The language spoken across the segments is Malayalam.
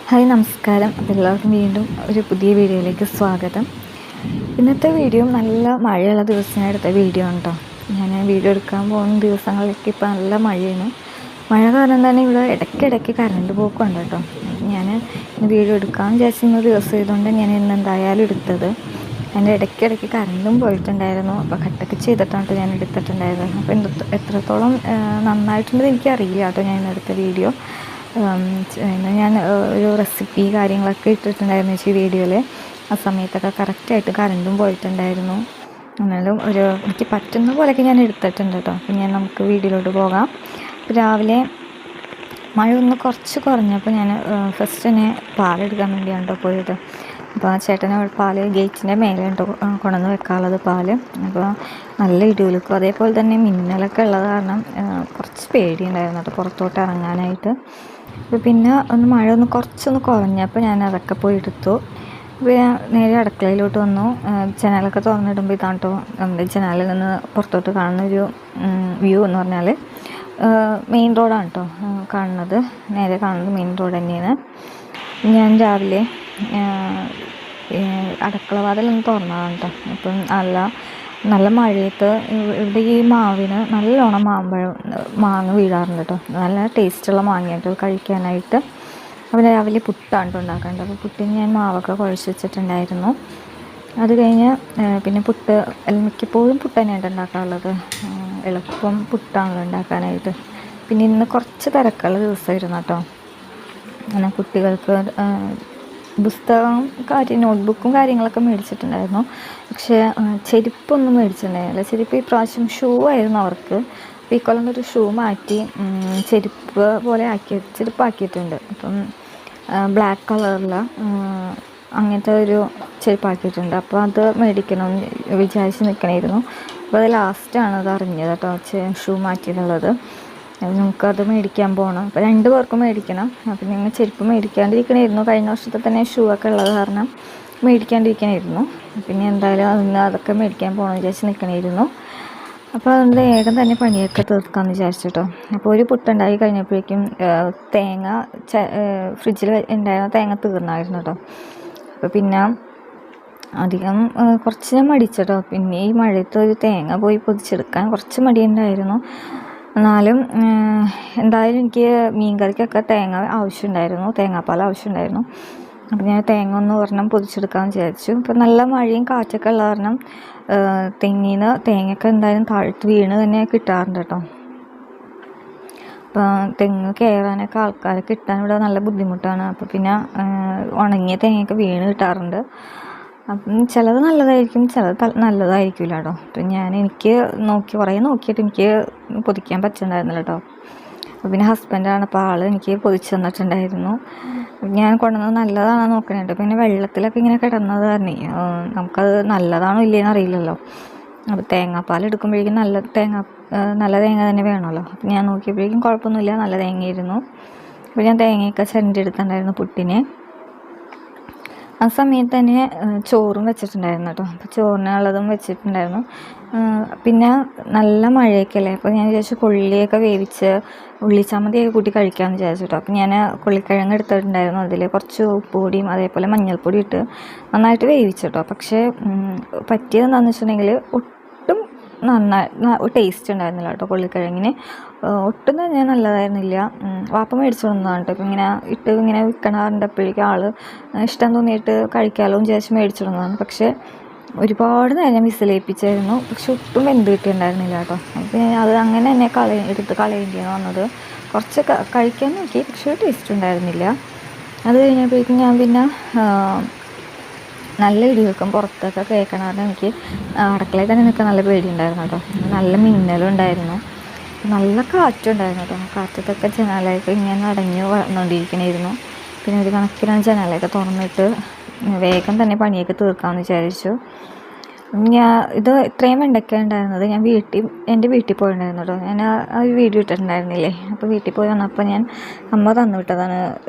ഹായ് നമസ്കാരം. എല്ലാവർക്കും വീണ്ടും ഒരു പുതിയ വീഡിയോയിലേക്ക് സ്വാഗതം. ഇന്നത്തെ വീഡിയോ നല്ല മഴയുള്ള ദിവസം എടുത്ത വീഡിയോ ആണ് കേട്ടോ. ഞാൻ വീഡിയോ എടുക്കാൻ പോകുന്ന ദിവസങ്ങളിലേക്ക് ഇപ്പോൾ നല്ല മഴയാണ്. മഴ കാരണം തന്നെ ഇവിടെ ഇടയ്ക്കിടയ്ക്ക് കറണ്ട് പോക്കുണ്ട് കേട്ടോ. ഞാൻ വീഡിയോ എടുക്കാൻ വിചാരിച്ചിരുന്ന ദിവസം ഇതുകൊണ്ട് ഞാൻ ഇന്ന് എന്തായാലും എടുത്തത്. എൻ്റെ ഇടയ്ക്കിടയ്ക്ക് കറണ്ടും പോയിട്ടുണ്ടായിരുന്നു. അപ്പോൾ കട്ടൊക്കെ ചെയ്തിട്ടാണ് ഞാൻ എടുത്തിട്ടുണ്ടായിരുന്നത്. അപ്പോൾ എത്രത്തോളം നന്നായിട്ടുണ്ടെന്ന് എനിക്കറിയില്ല കേട്ടോ ഞാൻ ഇന്നെടുത്ത വീഡിയോ. ഞാൻ ഒരു റെസിപ്പി കാര്യങ്ങളൊക്കെ ഇട്ടിട്ടുണ്ടായിരുന്നു ഈ വീഡിയോയിൽ. ആ സമയത്തൊക്കെ കറക്റ്റായിട്ട് കറണ്ടും പോയിട്ടുണ്ടായിരുന്നു. എന്നാലും എനിക്ക് പറ്റുന്ന പോലെയൊക്കെ ഞാൻ എടുത്തിട്ടുണ്ട് കേട്ടോ. അപ്പം നമുക്ക് വീഡിയോയിലോട്ട് പോകാം. രാവിലെ മഴ ഒന്ന് കുറച്ച് കുറഞ്ഞപ്പോൾ ഞാൻ ഫസ്റ്റ് തന്നെ പാലെടുക്കാൻ വേണ്ടിയാണ് കേട്ടോ പോയത്. അപ്പോൾ ആ ചേട്ടനെ പാല് ഗേറ്റിൻ്റെ മേലെ ഉണ്ടോ കൊണ്ടുവന്ന് വെക്കാനുള്ളത് പാല്. അപ്പോൾ നല്ല ഇടിയൊലുക്കും അതേപോലെ തന്നെ മിന്നലൊക്കെ ഉള്ളത് കാരണം കുറച്ച് പേടിയുണ്ടായിരുന്നു കേട്ടോ പുറത്തോട്ട് ഇറങ്ങാനായിട്ട്. അപ്പോൾ പിന്നെ മഴ കുറച്ചൊന്ന് കുറഞ്ഞപ്പോൾ ഞാൻ അതൊക്കെ പോയി എടുത്തു. അപ്പോൾ ഞാൻ നേരെ അടുക്കളയിലോട്ട് വന്നു. ജനലൊക്കെ തുറന്നിടുമ്പോൾ ഇതാണ് കേട്ടോ നമ്മുടെ ജനലിൽ നിന്ന് പുറത്തോട്ട് കാണുന്നൊരു വ്യൂ എന്ന് പറഞ്ഞാൽ മെയിൻ റോഡാണ് കേട്ടോ കാണുന്നത്. നേരെ കാണുന്നത് മെയിൻ റോഡ് തന്നെയാണ്. ഞാൻ രാവിലെ അടുക്കള വാതിലൊന്ന് തുറന്നതാണ് കേട്ടോ. അപ്പം നല്ല മഴയത്ത് ഇവിടെ ഈ മാവിന് നല്ലോണം മാങ്ങ വീഴാറുണ്ട് കേട്ടോ. നല്ല ടേസ്റ്റുള്ള മാങ്ങയായിട്ട് കഴിക്കാനായിട്ട്. അപ്പോൾ രാവിലെ പുട്ടാണ് കേട്ടോ ഉണ്ടാക്കേണ്ടത്. അപ്പോൾ പുട്ടിന് ഞാൻ മാവൊക്കെ കുഴച്ച് വെച്ചിട്ടുണ്ടായിരുന്നു. അത് കഴിഞ്ഞ് പിന്നെ മിക്കപ്പോഴും പുട്ട് തന്നെയാണ് ഉണ്ടാക്കാറുള്ളത്. എളുപ്പം പുട്ടാണല്ലോ ഉണ്ടാക്കാനായിട്ട്. പിന്നെ ഇന്ന് കുറച്ച് തിരക്കുള്ള ദിവസമായിരുന്നു കേട്ടോ. അങ്ങനെ കുട്ടികൾക്ക് പുസ്തകം നോട്ട്ബുക്കും കാര്യങ്ങളൊക്കെ മേടിച്ചിട്ടുണ്ടായിരുന്നു. പക്ഷേ ചെരുപ്പൊന്നും മേടിച്ചിട്ടുണ്ടായിരുന്നില്ല. ചെരുപ്പ് ഈ പ്രാവശ്യം ഷൂ ആയിരുന്നു അവർക്ക്. അപ്പോൾ ഈ കൊല്ലം ഒരു ഷൂ മാറ്റി ചെരുപ്പ് പോലെ ചെരുപ്പാക്കിയിട്ടുണ്ട്. അപ്പം ബ്ലാക്ക് കളറിൽ അങ്ങനത്തെ ഒരു ചെരുപ്പാക്കിയിട്ടുണ്ട്. അപ്പോൾ അത് മേടിക്കണം വിചാരിച്ച് നിൽക്കണമായിരുന്നു. അപ്പോൾ അത് ലാസ്റ്റാണ് അത് അറിഞ്ഞത് കേട്ടോ ഷൂ മാറ്റിയിട്ടുള്ളത്. നമുക്കത് മേടിക്കാൻ പോകണം. അപ്പോൾ 2 പേർക്കും മേടിക്കണം. അപ്പം ഞങ്ങൾ ചെരുപ്പ് മേടിക്കാണ്ടിരിക്കണമായിരുന്നു. കഴിഞ്ഞ വർഷത്തെ തന്നെ ഷൂ ഒക്കെ ഉള്ളത് കാരണം മേടിക്കാണ്ടിരിക്കണമായിരുന്നു. പിന്നെ എന്തായാലും അതൊക്കെ മേടിക്കാൻ പോകണമെന്ന് വിചാരിച്ച് നിൽക്കണമായിരുന്നു. അപ്പോൾ അതുകൊണ്ട് വേഗം തന്നെ പണിയൊക്കെ തീർക്കാമെന്ന് വിചാരിച്ചിട്ടോ. അപ്പോൾ ഒരു പുട്ടുണ്ടായി കഴിഞ്ഞപ്പോഴേക്കും തേങ്ങ ഫ്രിഡ്ജിൽ ഉണ്ടായിരുന്ന തേങ്ങ തീർന്നായിരുന്നു കേട്ടോ. അപ്പോൾ പിന്നെ അധികം കുറച്ച് ഞാൻ മടിച്ചിട്ടോ. പിന്നെ ഈ മഴയത്ത് ഒരു തേങ്ങ പോയി പൊതിച്ചെടുക്കാൻ കുറച്ച് മടിയുണ്ടായിരുന്നു. എന്നാലും എന്തായാലും എനിക്ക് മീൻ കറിക്കൊക്കെ തേങ്ങ ആവശ്യമുണ്ടായിരുന്നു, തേങ്ങാപ്പാൽ ആവശ്യമുണ്ടായിരുന്നു. അപ്പം ഞാൻ തേങ്ങ ഒരെണ്ണം പൊതിച്ചെടുക്കാമെന്ന് വിചാരിച്ചു. ഇപ്പം നല്ല മഴയും കാറ്റൊക്കെ ഉള്ള കാരണം തെങ്ങിന്ന് തേങ്ങയൊക്കെ എന്തായാലും താഴ്ത്ത് വീണ് തന്നെ കിട്ടാറുണ്ട് കേട്ടോ. അപ്പം തെങ്ങ് കയറാനൊക്കെ ആൾക്കാരെ കിട്ടാൻ ഇവിടെ നല്ല ബുദ്ധിമുട്ടാണ്. അപ്പോൾ പിന്നെ ഉണങ്ങിയ തേങ്ങയൊക്കെ വീണ് കിട്ടാറുണ്ട്. അപ്പം ചിലത് നല്ലതായിരിക്കും, ചിലത് നല്ലതായിരിക്കില്ല കേട്ടോ. അപ്പം എനിക്ക് കുറേ നോക്കിയിട്ട് എനിക്ക് പൊതിക്കാൻ പറ്റുന്നുണ്ടായിരുന്നില്ല കേട്ടോ. അപ്പോൾ പിന്നെ ഹസ്ബൻഡാണ് അപ്പോൾ എനിക്ക് പൊതിച്ച് തന്നിട്ടുണ്ടായിരുന്നു. ഞാൻ കൊണ്ടുവന്നത് നല്ലതാണോ നോക്കണേട്ടോ. പിന്നെ വെള്ളത്തിലൊക്കെ ഇങ്ങനെ കിടന്നത് തന്നെ നമുക്കത് നല്ലതാണോ ഇല്ലേന്ന് അറിയില്ലല്ലോ. അപ്പോൾ തേങ്ങാപ്പാൽ എടുക്കുമ്പോഴേക്കും നല്ല തേങ്ങ തന്നെ വേണമല്ലോ. അപ്പം ഞാൻ നോക്കിയപ്പോഴേക്കും കുഴപ്പമൊന്നുമില്ല, നല്ല തേങ്ങയായിരുന്നു. അപ്പോൾ ഞാൻ തേങ്ങയൊക്കെ ചിരണ്ടി എടുത്തിട്ടുണ്ടായിരുന്നു പുട്ടിന്. ആ സമയത്ത് തന്നെ ചോറും വെച്ചിട്ടുണ്ടായിരുന്നു കേട്ടോ. അപ്പോൾ ചോറിനുള്ളതും വെച്ചിട്ടുണ്ടായിരുന്നു. പിന്നെ നല്ല മഴയൊക്കെ അല്ലേ. അപ്പോൾ ഞാൻ വിചാരിച്ചു കൊള്ളിയൊക്കെ വേവിച്ച് ഉള്ളിച്ചമ്മന്തിയൊക്കെ കൂട്ടി കഴിക്കാമെന്ന് വിചാരിച്ചു കേട്ടോ. അപ്പോൾ ഞാൻ കൊള്ളിക്കിഴങ്ങ് എടുത്തിട്ടുണ്ടായിരുന്നു. അതിൽ കുറച്ച് ഉപ്പ് പൊടിയും അതേപോലെ മഞ്ഞൾപ്പൊടി ഇട്ട് നന്നായിട്ട് വേവിച്ചു കേട്ടോ. പക്ഷേ പറ്റിയത് എന്താണെന്ന് വെച്ചിട്ടുണ്ടെങ്കിൽ ഒട്ടും ടേസ്റ്റ് ഉണ്ടായിരുന്നില്ല കേട്ടോ. കൊള്ളിക്കിഴങ്ങിന് ഒട്ടും തന്നെ നല്ലതായിരുന്നില്ല. വാപ്പ മേടിച്ചു കൊണ്ടതാണ് കേട്ടോ. ഇപ്പം ഇങ്ങനെ വിൽക്കണപ്പോഴേക്കും ആൾ ഇഷ്ടം തോന്നിയിട്ട് കഴിക്കാമല്ലോ എന്ന് വിചാരിച്ച് മേടിച്ചു കൊണ്ടതാണ്. പക്ഷേ ഒരുപാട് നേരം വിസിലേൽപ്പിച്ചായിരുന്നു. പക്ഷെ ഒട്ടും വെന്ത് കിട്ടിയിട്ടുണ്ടായിരുന്നില്ല കേട്ടോ. അപ്പോൾ അത് അങ്ങനെ തന്നെ എടുത്ത് കളയേണ്ടിയാണ് വന്നത്. കുറച്ച് കഴിക്കാൻ നോക്കി, പക്ഷേ ടേസ്റ്റ് ഉണ്ടായിരുന്നില്ല. അത് കഴിഞ്ഞപ്പോഴേക്കും ഞാൻ പിന്നെ നല്ല ഇടിവെക്കും പുറത്തൊക്കെ കേൾക്കണം. എനിക്ക് അടുക്കളയിൽ തന്നെ നിൽക്കാൻ നല്ല പേടിയുണ്ടായിരുന്നു കേട്ടോ. നല്ല മിന്നലും ഉണ്ടായിരുന്നു, നല്ല കാറ്റുണ്ടായിരുന്നു കേട്ടോ. കാറ്റത്തൊക്കെ ജനാലയൊക്കെ ഇങ്ങനെ അടഞ്ഞു വന്നുകൊണ്ടിരിക്കണമായിരുന്നു. പിന്നെ ഒരു കണക്കിനാണ് ജനാലയൊക്കെ തുറന്നിട്ട് വേഗം തന്നെ പണിയൊക്കെ തീർക്കാമെന്ന് വിചാരിച്ചു. ഇത്രയും വെണ്ടയ്ക്ക ഉണ്ടായിരുന്നത് ഞാൻ എൻ്റെ വീട്ടിൽ പോയിട്ടുണ്ടായിരുന്നു കേട്ടോ. ഞാൻ ആ ഒരു വീഡിയോ ഇട്ടിട്ടുണ്ടായിരുന്നില്ലേ. അപ്പോൾ വീട്ടിൽ പോയി വന്നപ്പോൾ അമ്മ തന്നു വിട്ടതാണ്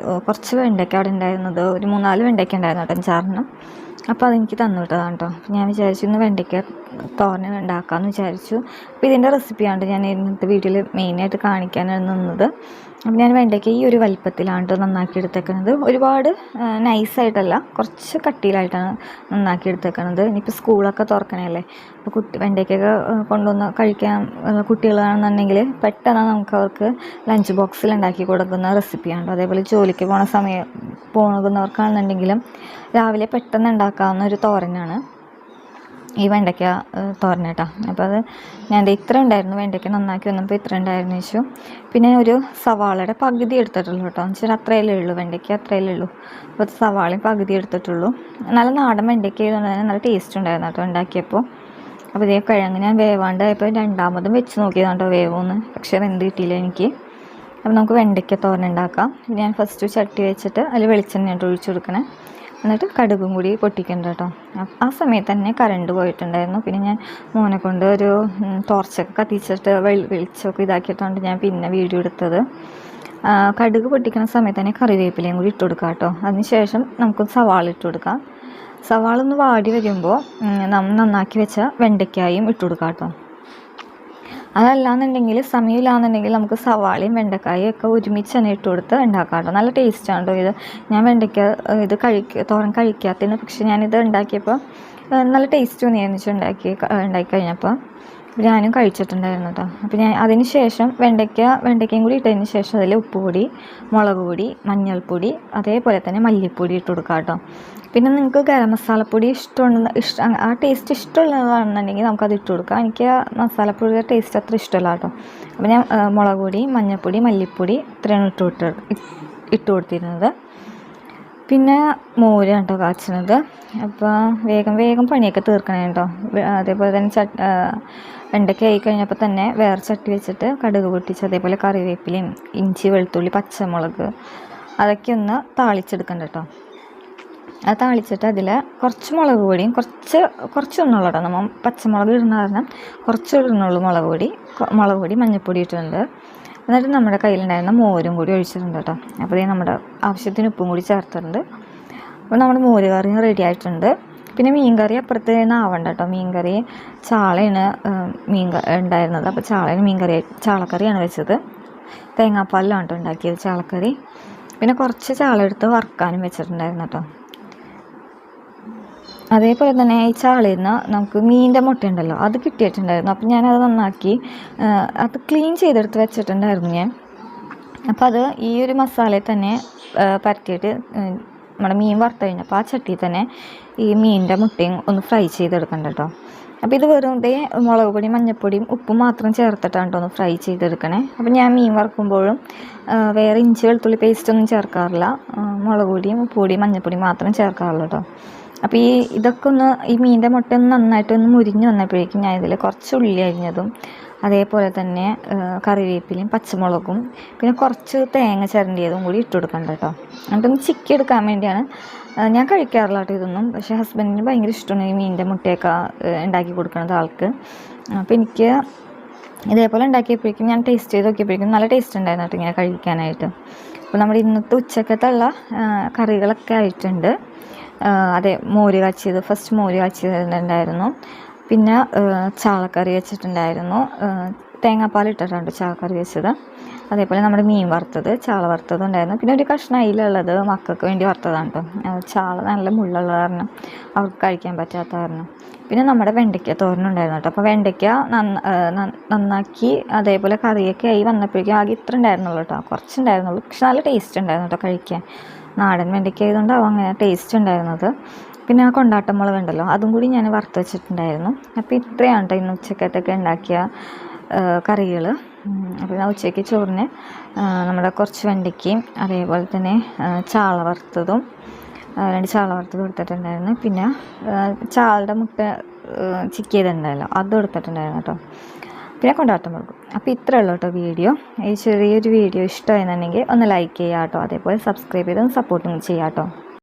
കുറച്ച് വെണ്ടയ്ക്ക അവിടെ ഉണ്ടായിരുന്നത്. ഒരു 3-4 വെണ്ടയ്ക്ക ഉണ്ടായിരുന്നു കേട്ടോ, 5-6. അപ്പോൾ അതെനിക്ക് തന്നു വിട്ടതാണ് കേട്ടോ. ഞാൻ വിചാരിച്ചു ഇന്ന് വെണ്ടയ്ക്ക തോരൻ ഉണ്ടാക്കാമെന്ന് വിചാരിച്ചു. അപ്പോൾ ഇതിൻ്റെ റെസിപ്പിയാണ് ഞാൻ ഇന്നത്തെ വീഡിയോയിൽ മെയിനായിട്ട് കാണിക്കാനാണ് നിന്നത്. അപ്പം ഞാൻ വെണ്ടയ്ക്ക ഈ ഒരു വലിപ്പത്തിലാണ് കേട്ടോ നന്നാക്കി എടുത്തേക്കുന്നത്. ഒരുപാട് നൈസായിട്ടല്ല, കുറച്ച് കട്ടിയിലായിട്ടാണ് നന്നാക്കി എടുത്തേക്കുന്നത്. ഇനിയിപ്പോൾ സ്കൂളൊക്കെ തുറക്കണല്ലേ, അപ്പോൾ വെണ്ടയ്ക്കൊക്കെ കൊണ്ടുവന്ന് കഴിക്കാൻ കുട്ടികളാണെന്നുണ്ടെങ്കിൽ പെട്ടെന്ന് നമുക്ക് അവർക്ക് ലഞ്ച് ബോക്സിൽ ഉണ്ടാക്കി കൊടുക്കുന്ന റെസിപ്പിയാണ്. അതേപോലെ ജോലിക്ക് പോകുന്നവർക്കാണെന്നുണ്ടെങ്കിലും രാവിലെ പെട്ടെന്ന് ഉണ്ടാക്കാവുന്ന ഒരു തോരനാണ് ഈ വെണ്ടയ്ക്ക തോരൻ കേട്ടോ. അപ്പോൾ അത് ഞാൻ ഇത്ര ഉണ്ടായിരുന്നു, വെണ്ടയ്ക്ക നന്നാക്കി വന്നപ്പോൾ ഇത്ര ഉണ്ടായിരുന്നു വെച്ചു. പിന്നെ ഒരു സവാളയുടെ പകുതി എടുത്തിട്ടുള്ളൂ കേട്ടോ, എന്ന് വെച്ചാൽ അത്രയല്ലേ ഉള്ളൂ, വെണ്ടയ്ക്ക അത്രയല്ലേ ഉള്ളൂ. അപ്പോൾ സവാളയും പകുതി എടുത്തിട്ടുള്ളൂ. നല്ല നാടൻ വെണ്ടയ്ക്ക ആയതുകൊണ്ട് തന്നെ നല്ല ടേസ്റ്റ് ഉണ്ടായിരുന്നു കേട്ടോ ഉണ്ടാക്കിയപ്പോൾ. അപ്പോൾ ഇതേ കിഴങ്ങ് ഞാൻ വേവാണ്ടായപ്പോൾ രണ്ടാമതും വെച്ച് നോക്കിയതാണ് കേട്ടോ വേവോന്ന്, പക്ഷേ വെന്ത് കിട്ടിയില്ല എനിക്ക്. അപ്പോൾ നമുക്ക് വെണ്ടയ്ക്ക തോരൻ ഉണ്ടാക്കാം. ഞാൻ ഫസ്റ്റ് ചട്ടി വെച്ചിട്ട് അതിൽ വെളിച്ചെണ്ണ ഒഴിച്ച് കൊടുക്കണേ, എന്നിട്ട് കടുകും കൂടി പൊട്ടിക്കണ്ട കേട്ടോ. ആ സമയത്ത് തന്നെ കറണ്ട് പോയിട്ടുണ്ടായിരുന്നു. പിന്നെ ഞാൻ മോനെ കൊണ്ട് ഒരു ടോർച്ചൊക്കെ കത്തിച്ചിട്ട് വെളിച്ചമൊക്കെ ഇതാക്കിയിട്ടുണ്ട് ഞാൻ പിന്നെ വീഡിയോ എടുത്തത്. കടുക് പൊട്ടിക്കുന്ന സമയത്ത് തന്നെ കറിവേപ്പിലയും കൂടി ഇട്ട് കൊടുക്കാം കേട്ടോ. അതിനുശേഷം നമുക്ക് സവാള ഇട്ട് കൊടുക്കാം. സവാള ഒന്ന് വാടി വരുമ്പോൾ നമ്മൾ നന്നാക്കി വെച്ച വെണ്ടയ്ക്കായും ഇട്ട് കൊടുക്കാം കേട്ടോ. അതല്ലാന്നുണ്ടെങ്കിൽ സമയമില്ലാന്നുണ്ടെങ്കിൽ നമുക്ക് സവാളയും വെണ്ടക്കായും ഒക്കെ ഒരുമിച്ച് തന്നെ ഇട്ട് കൊടുത്ത് ഉണ്ടാക്കാം കേട്ടോ. നല്ല ടേസ്റ്റാണ് കേട്ടോ ഇത്. ഞാൻ വെണ്ടയ്ക്ക ഇത് തോരൻ കഴിക്കാത്തതിന്, പക്ഷെ ഞാനിത് ഉണ്ടാക്കിയപ്പോൾ നല്ല ടേസ്റ്റ് തോന്നിയെന്ന് വെച്ചാൽ ഉണ്ടാക്കി കഴിഞ്ഞപ്പോൾ ഞാനും കഴിച്ചിട്ടുണ്ടായിരുന്നു കേട്ടോ. അപ്പോൾ ഞാൻ അതിന് ശേഷം വെണ്ടയ്ക്കയും കൂടി ഇട്ടതിന് ശേഷം അതിൽ ഉപ്പുപൊടി, മുളക് പൊടി, മഞ്ഞൾപ്പൊടി, അതേപോലെ തന്നെ മല്ലിപ്പൊടി ഇട്ട് കൊടുക്കാം കേട്ടോ. പിന്നെ നിങ്ങൾക്ക് ഗരം മസാലപ്പൊടി ആ ടേസ്റ്റ് ഇഷ്ടമുള്ളതാണെന്നുണ്ടെങ്കിൽ നമുക്കത് ഇട്ട് കൊടുക്കാം. എനിക്ക് മസാലപ്പൊടിയുടെ ടേസ്റ്റ് അത്ര ഇഷ്ടമല്ല കേട്ടോ. അപ്പോൾ ഞാൻ മുളക് പൊടി, മഞ്ഞൾപ്പൊടി, മല്ലിപ്പൊടി ഇത്രയാണ് ഇട്ട് കൊടുത്തിരുന്നത്. പിന്നെ മോര് കേട്ടോ കാച്ചുന്നത്. അപ്പോൾ വേഗം പണിയൊക്കെ തീർക്കണേ കേട്ടോ. അതേപോലെ തന്നെ വെണ്ടയ്ക്ക ആയി കഴിഞ്ഞപ്പോൾ തന്നെ വേറെ ചട്ടി വെച്ചിട്ട് കടുക് പൊട്ടിച്ച് അതേപോലെ കറിവേപ്പിലയും ഇഞ്ചി, വെളുത്തുള്ളി, പച്ചമുളക് അതൊക്കെ ഒന്ന് താളിച്ചെടുക്കണ്ട കേട്ടോ. അത് താളിച്ചിട്ട് അതിൽ കുറച്ച് മുളക് പൊടിയും കുറച്ചൊന്നുള്ളൂ കേട്ടോ. നമ്മൾ പച്ചമുളക് ഇടുന്ന കാരണം കുറച്ച് ഇടുന്നുള്ളൂ മുളക് പൊടി, മഞ്ഞൾപ്പൊടി ഇട്ടിട്ടുണ്ട്. എന്നിട്ട് നമ്മുടെ കയ്യിലുണ്ടായിരുന്ന മോരും കൂടി ഒഴിച്ചിട്ടുണ്ട് കേട്ടോ. അപ്പോൾ നമ്മുടെ ആവശ്യത്തിന് ഉപ്പും കൂടി ചേർത്തിട്ടുണ്ട്. അപ്പോൾ നമ്മുടെ മോര് കറിയും റെഡി ആയിട്ടുണ്ട്. പിന്നെ മീൻ കറി അപ്പുറത്ത് ആവണ്ട കേട്ടോ. മീൻ കറി ചാളയാണ് ഉണ്ടായിരുന്നത്. അപ്പോൾ ചാളക്കറിയാണ് വെച്ചത്. തേങ്ങാപ്പാലിലാണ് കേട്ടോ ഉണ്ടാക്കിയത് ചാളക്കറി. പിന്നെ കുറച്ച് ചാള എടുത്ത് വറുക്കാനും വെച്ചിട്ടുണ്ടായിരുന്നു കേട്ടോ. അതേപോലെ തന്നെ ഈ ചാളയിൽ നിന്ന് നമുക്ക് മീനിൻ്റെ മുട്ട ഉണ്ടല്ലോ, അത് കിട്ടിയിട്ടുണ്ടായിരുന്നു. അപ്പം ഞാനത് നന്നാക്കി അത് ക്ലീൻ ചെയ്തെടുത്ത് വെച്ചിട്ടുണ്ടായിരുന്നു ഞാൻ. അപ്പോൾ അത് ഈ ഒരു മസാലയിൽ തന്നെ പരത്തിയിട്ട് നമ്മുടെ മീൻ വറുത്ത് കഴിഞ്ഞപ്പോൾ ആ ചട്ടിയിൽ തന്നെ ഈ മീനിൻ്റെ മുട്ടയും ഒന്ന് ഫ്രൈ ചെയ്തെടുക്കണ്ട കേട്ടോ. അപ്പോൾ ഇത് വെറുതെ മുളക് പൊടിയും മഞ്ഞൾപ്പൊടിയും ഉപ്പും മാത്രം ചേർത്തിട്ടാണ് കേട്ടോ ഒന്ന് ഫ്രൈ ചെയ്തെടുക്കണേ. അപ്പോൾ ഞാൻ മീൻ വറുക്കുമ്പോഴും വേറെ ഇഞ്ചി വെളുത്തുള്ളി പേസ്റ്റൊന്നും ചേർക്കാറില്ല. മുളക് പൊടിയും ഉപ്പ് പൊടിയും മഞ്ഞൾപ്പൊടിയും മാത്രം ചേർക്കാറുള്ളൂ കേട്ടോ. അപ്പോൾ ഇതൊക്കെ ഈ മീനിൻ്റെ മുട്ട നന്നായിട്ടൊന്ന് മുരിഞ്ഞ് വന്നപ്പോഴേക്കും ഞാൻ ഇതിൽ കുറച്ച് ഉള്ളി അരിഞ്ഞതും അതേപോലെ തന്നെ കറിവേപ്പിലയും പച്ചമുളകും പിന്നെ കുറച്ച് തേങ്ങ ചിരണ്ടിയതും കൂടി ഇട്ട് കൊടുക്കണ്ട കേട്ടോ. എന്നിട്ടൊന്ന് ചിക്കി എടുക്കാൻ വേണ്ടിയാണ്. ഞാൻ കഴിക്കാറില്ല കേട്ടോ ഇതൊന്നും, പക്ഷേ ഹസ്ബൻഡിന് ഭയങ്കര ഇഷ്ടമാണ് ഈ മീനിൻ്റെ മുട്ടയൊക്കെ ഉണ്ടാക്കി കൊടുക്കുന്നത് ആൾക്ക്. അപ്പോൾ എനിക്ക് ഇതേപോലെ ഉണ്ടാക്കിയപ്പോഴേക്കും ഞാൻ ടേസ്റ്റ് ചെയ്ത് നോക്കിയപ്പോഴേക്കും നല്ല ടേസ്റ്റ് ഉണ്ടായിരുന്നു കേട്ടോ ഇങ്ങനെ കഴിക്കാനായിട്ട്. അപ്പോൾ നമ്മുടെ ഇന്നത്തെ ഉച്ചക്കത്തുള്ള കറികളൊക്കെ ആയിട്ടുണ്ട്. അതെ, ഫസ്റ്റ് മോര് കാച്ചിയതുണ്ടായിരുന്നു. പിന്നെ ചാളക്കറി വെച്ചിട്ടുണ്ടായിരുന്നു. തേങ്ങാപ്പാൽ ഇട്ടിട്ടുണ്ട് ചാളക്കറി വെച്ചത്. അതേപോലെ നമ്മുടെ മീൻ വറുത്തത്, ചാള വറുത്തത് ഉണ്ടായിരുന്നു. പിന്നെ ഒരു കഷ്ണം അയിലുള്ളത് മക്കൾക്ക് വേണ്ടി വറുത്തതാണ് കേട്ടോ. ചാള നല്ല മുള്ളുള്ള കാരണം അവർക്ക് കഴിക്കാൻ പറ്റാത്ത കാരണം. പിന്നെ നമ്മുടെ വെണ്ടയ്ക്ക തോരനുണ്ടായിരുന്നു കേട്ടോ. അപ്പോൾ വെണ്ടയ്ക്ക നന്നാക്കി അതേപോലെ കറിയൊക്കെ ആയി വന്നപ്പോഴേക്കും ആകെ ഇത്ര ഉണ്ടായിരുന്നുള്ളൂ കേട്ടോ, കുറച്ചുണ്ടായിരുന്നുള്ളൂ. പക്ഷെ നല്ല ടേസ്റ്റ് ഉണ്ടായിരുന്നു കേട്ടോ കഴിക്കാൻ. നാടൻ വെണ്ടയ്ക്ക ആയതുകൊണ്ടാവും അങ്ങനെ ടേസ്റ്റ് ഉണ്ടായിരുന്നത്. പിന്നെ ആ കൊണ്ടാട്ടമുളക് ഉണ്ടല്ലോ, അതും കൂടി ഞാൻ വറുത്ത് വെച്ചിട്ടുണ്ടായിരുന്നു. അപ്പോൾ ഇത്രയാണ് കേട്ടോ ഇന്ന് ഉച്ചക്കത്തൊക്കെ ഉണ്ടാക്കിയ കറികൾ. അപ്പോൾ ഞാൻ ഉച്ചയ്ക്ക് ചോറിന് നമ്മുടെ കുറച്ച് വെണ്ടയ്ക്കയും അതേപോലെ തന്നെ ചാള വറുത്തതും 2 ചാള വറുത്തത് എടുത്തിട്ടുണ്ടായിരുന്നു. പിന്നെ ചാളയുടെ മുട്ട ചിക്കിയതുണ്ടല്ലോ, അതും എടുത്തിട്ടുണ്ടായിരുന്നു കേട്ടോ. പിന്നെ കൊണ്ടാട്ടമുളക്. അപ്പോൾ ഇത്രയേ ഉള്ളൂ കേട്ടോ വീഡിയോ. ഈ ചെറിയൊരു വീഡിയോ ഇഷ്ടമായെന്നുണ്ടെങ്കിൽ ഒന്ന് ലൈക്ക് ചെയ്യുക കേട്ടോ. അതേപോലെ സബ്സ്ക്രൈബ് ചെയ്ത് സപ്പോർട്ടും ചെയ്യാം കേട്ടോ.